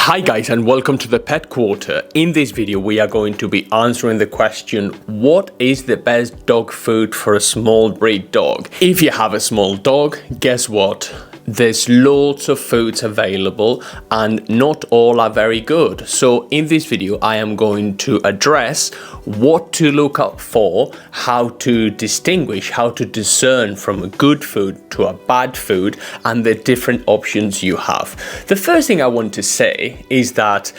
Hi guys, and welcome to the Pet Quarter. In this video we are going to be answering the question, what is the best dog food for a small breed dog? If you have a small dog, guess what? There's loads of foods available and not all are very good. So in this video I am going to address what to look out for, how to distinguish, how to discern from a good food to a bad food, and the different options you have. The first thing I want to say is that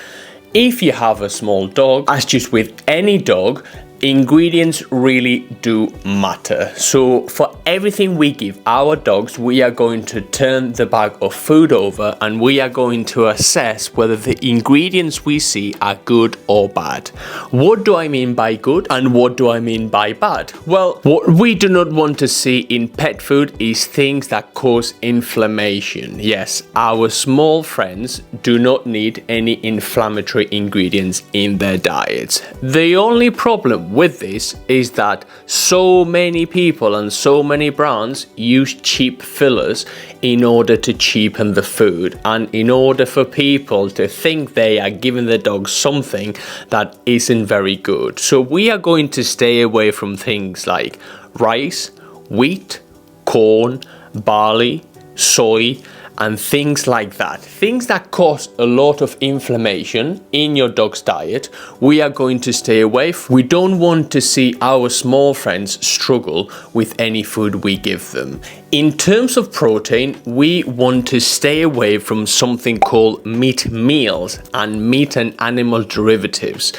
if you have a small dog, as just with any dog, ingredients really do matter. So for everything we give our dogs, we are going to turn the bag of food over and we are going to assess whether the ingredients we see are good or bad. What do I mean by good and what do I mean by bad? Well, what we do not want to see in pet food is things that cause inflammation. Yes, our small friends do not need any inflammatory ingredients in their diets. The only problem with this is that so many people and so many brands use cheap fillers in order to cheapen the food and in order for people to think they are giving the dog something that isn't very good. So we are going to stay away from things like rice, wheat, corn, barley, soy, and things like that. Things that cause a lot of inflammation in your dog's diet, we are going to stay away from. We don't want to see our small friends struggle with any food we give them. In terms of protein, we want to stay away from something called meat meals and meat and animal derivatives.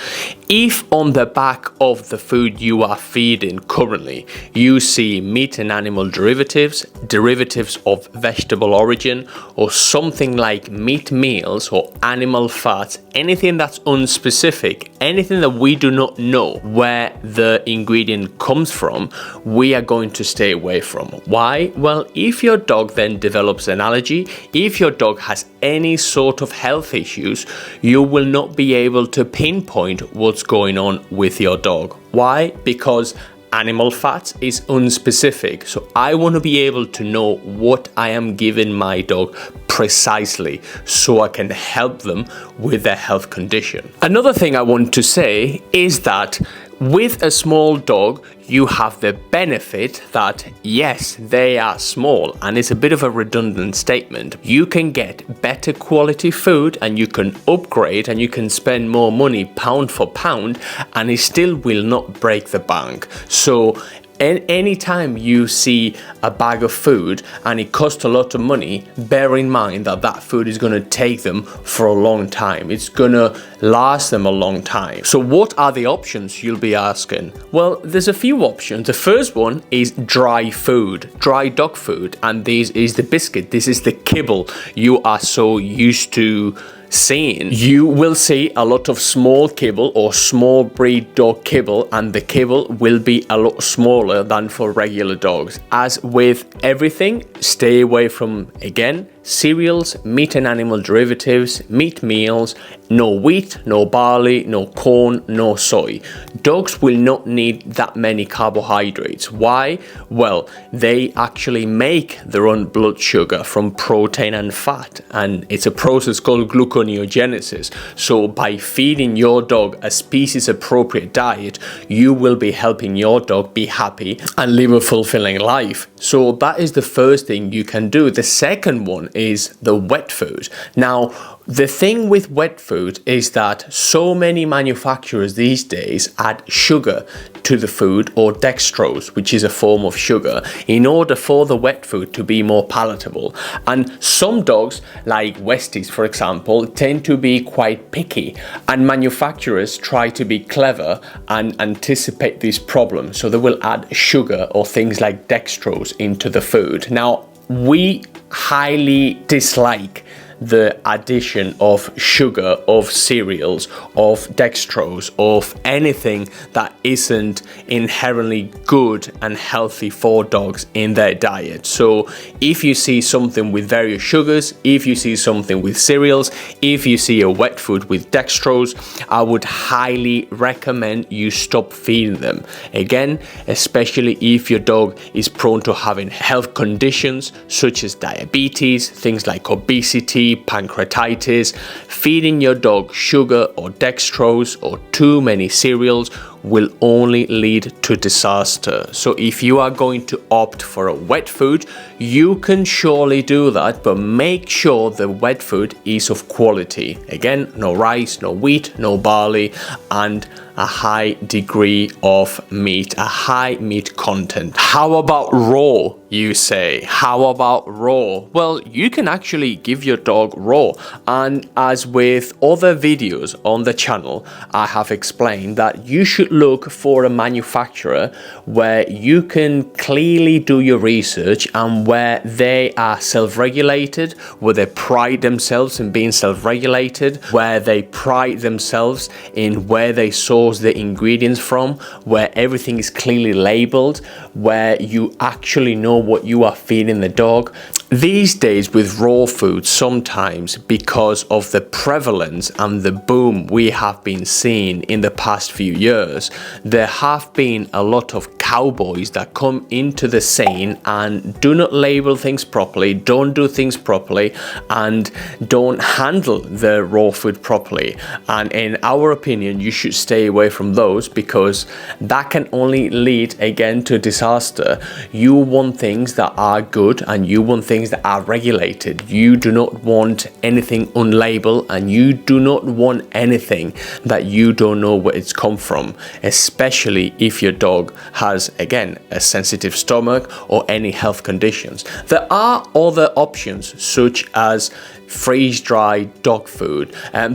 If on the back of the food you are feeding currently, you see meat and animal derivatives, derivatives of vegetable origin, or something like meat meals or animal fats, anything that's unspecific, anything that we do not know where the ingredient comes from, we are going to stay away from. Why? Well, if your dog then develops an allergy, if your dog has any sort of health issues, you will not be able to pinpoint what's going on with your dog. Why? Because animal fats is unspecific. So I want to be able to know what I am giving my dog precisely so I can help them with their health condition. Another thing I want to say is that with a small dog, you have the benefit that, yes, they are small, and it's a bit of a redundant statement. You can get better quality food and you can upgrade and you can spend more money pound for pound and it still will not break the bank. So anytime you see a bag of food and it costs a lot of money, bear in mind that that food is going to take them for a long time. It's going to last them a long time. So what are the options, you'll be asking? Well, there's a few options. The first one is dry food, dry dog food, and this is the biscuit. This is the kibble you are so used to seeing. You will see a lot of small kibble or small breed dog kibble, and the kibble will be a lot smaller than for regular dogs. As with everything, stay away from, again, cereals, meat and animal derivatives, meat meals, no wheat, no barley, no corn, no soy. Dogs will not need that many carbohydrates. Why? Well, they actually make their own blood sugar from protein and fat, and it's a process called gluconeogenesis. So by feeding your dog a species appropriate diet, you will be helping your dog be happy and live a fulfilling life. So that is the first thing you can do. The second one is the wet food. Now, the thing with wet food is that so many manufacturers these days add sugar to the food, or dextrose, which is a form of sugar, in order for the wet food to be more palatable. And some dogs, like Westies for example, tend to be quite picky, and manufacturers try to be clever and anticipate this problem. So they will add sugar or things like dextrose into the food. Now, we highly dislike the addition of sugar, of cereals, of dextrose, of anything that isn't inherently good and healthy for dogs in their diet. So if you see something with various sugars, if you see something with cereals, if you see a wet food with dextrose, I would highly recommend you stop feeding them. Again, especially if your dog is prone to having health conditions such as diabetes, things like obesity, pancreatitis. Feeding your dog sugar or dextrose or too many cereals will only lead to disaster. So if you are going to opt for a wet food, you can surely do that, but make sure the wet food is of quality. Again, no rice, no wheat, no barley, and a high degree of meat, a high meat content. How about raw, you say? How about raw? Well, you can actually give your dog raw. And as with other videos on the channel, I have explained that you should look for a manufacturer where you can clearly do your research and where they are self-regulated, where they pride themselves in being self-regulated, where they pride themselves in where they source the ingredients from, where everything is clearly labeled, where you actually know what you are feeding the dog. These days with raw food, sometimes because of the prevalence and the boom we have been seeing in the past few years, there have been a lot of cowboys that come into the scene and do not label things properly, don't do things properly, and don't handle the raw food properly. And in our opinion, you should stay away from those, because that can only lead again to disaster. You want things that are good and you want things that are regulated. You do not want anything unlabeled, and you do not want anything that you don't know where it's come from, especially if your dog has, again, a sensitive stomach or any health conditions. There are other options such as freeze-dried dog food,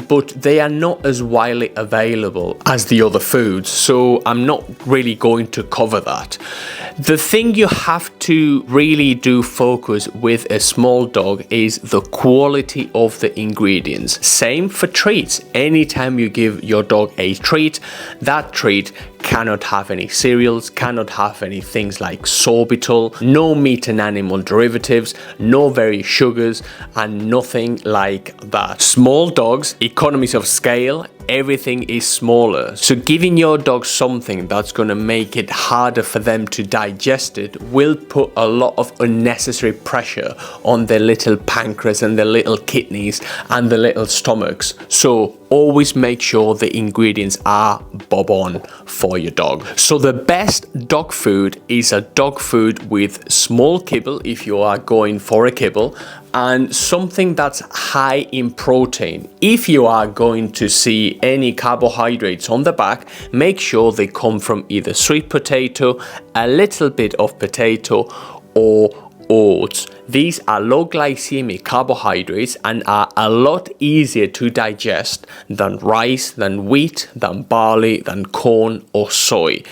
but they are not as widely available as the other foods, so I'm not really going to cover that. The thing you have to really do focus with a small dog is the quality of the ingredients. Same for treats. Anytime you give your dog a treat, that treat cannot have any cereals, cannot have any things like sorbitol, no meat and animal derivatives, no very sugars, and nothing like that. Small dogs, economies of scale, everything is smaller. So giving your dog something that's going to make it harder for them to digest it will put a lot of unnecessary pressure on their little pancreas and their little kidneys and the little stomachs. So always make sure the ingredients are bob on for your dog. So the best dog food is a dog food with small kibble if you are going for a kibble, and something that's high in protein. If you are going to see any carbohydrates on the back, make sure they come from either sweet potato, a little bit of potato, or oats. These are low glycemic carbohydrates and are a lot easier to digest than rice, than wheat, than barley, than corn or soy.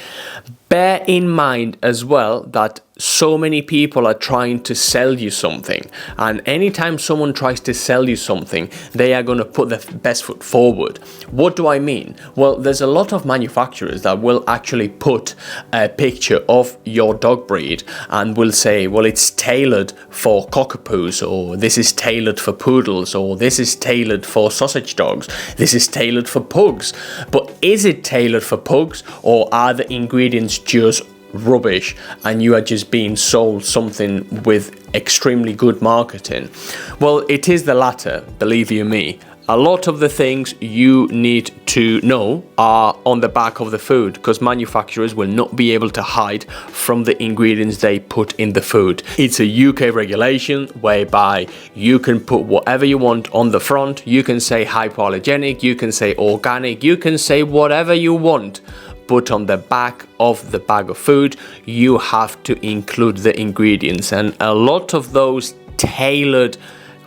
Bear in mind as well that so many people are trying to sell you something, and anytime someone tries to sell you something, they are going to put their best foot forward. What do I mean? Well, there's a lot of manufacturers that will actually put a picture of your dog breed and will say, well, it's tailored for cockapoos, or this is tailored for poodles, or this is tailored for sausage dogs, this is tailored for pugs. But is it tailored for pugs, or are the ingredients just rubbish and you are just being sold something with extremely good marketing? Well, it is the latter, believe you me. A lot of the things you need to know are on the back of the food, because manufacturers will not be able to hide from the ingredients they put in the food. It's a UK regulation whereby you can put whatever you want on the front. You can say hypoallergenic, you can say organic, you can say whatever you want. But on the back of the bag of food, you have to include the ingredients. And a lot of those tailored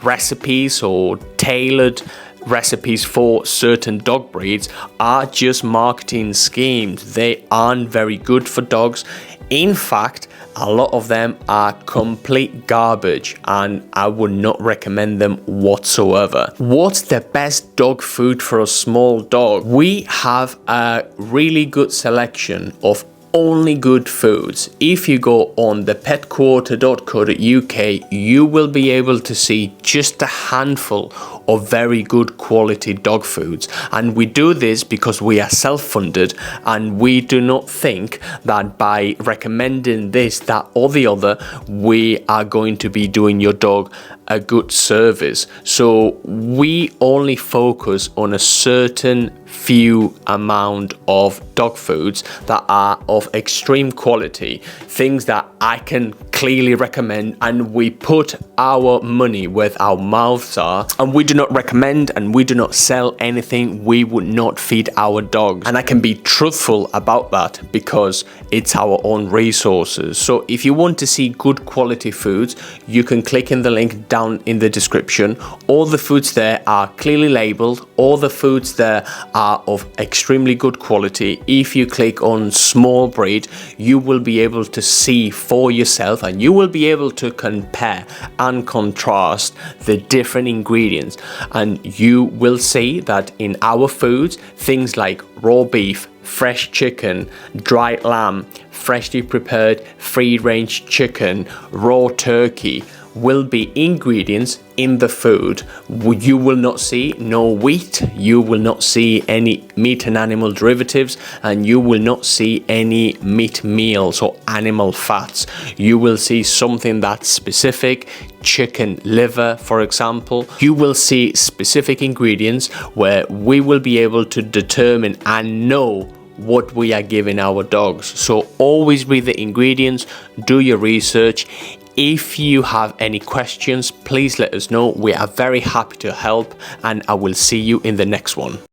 recipes or tailored recipes for certain dog breeds are just marketing schemes. They aren't very good for dogs. In fact, a lot of them are complete garbage, and I would not recommend them whatsoever. What's the best dog food for a small dog? We have a really good selection of only good foods. If you go on the petquarter.co.uk, you will be able to see just a handful of very good quality dog foods. And we do this because we are self-funded, and we do not think that by recommending this, that or the other, we are going to be doing your dog a good service. So we only focus on a certain few amount of dog foods that are of extreme quality, things that I can clearly recommend, and we put our money where our mouths are, and we do not recommend and we do not sell anything we would not feed our dogs. And I can be truthful about that because it's our own resources. So if you want to see good quality foods, you can click in the link down in the description. All the foods there are clearly labeled. All the foods there are of extremely good quality. If you click on small breed, you will be able to see for yourself, and you will be able to compare and contrast the different ingredients, and you will see that in our foods, things like raw beef, fresh chicken, dried lamb, freshly prepared free-range chicken, raw turkey will be ingredients in the food. You will not see no wheat, you will not see any meat and animal derivatives, and you will not see any meat meals or animal fats. You will see something that's specific, chicken liver, for example. You will see specific ingredients where we will be able to determine and know what we are giving our dogs. So always read the ingredients, do your research. If you have any questions, please let us know. We are very happy to help, and I will see you in the next one.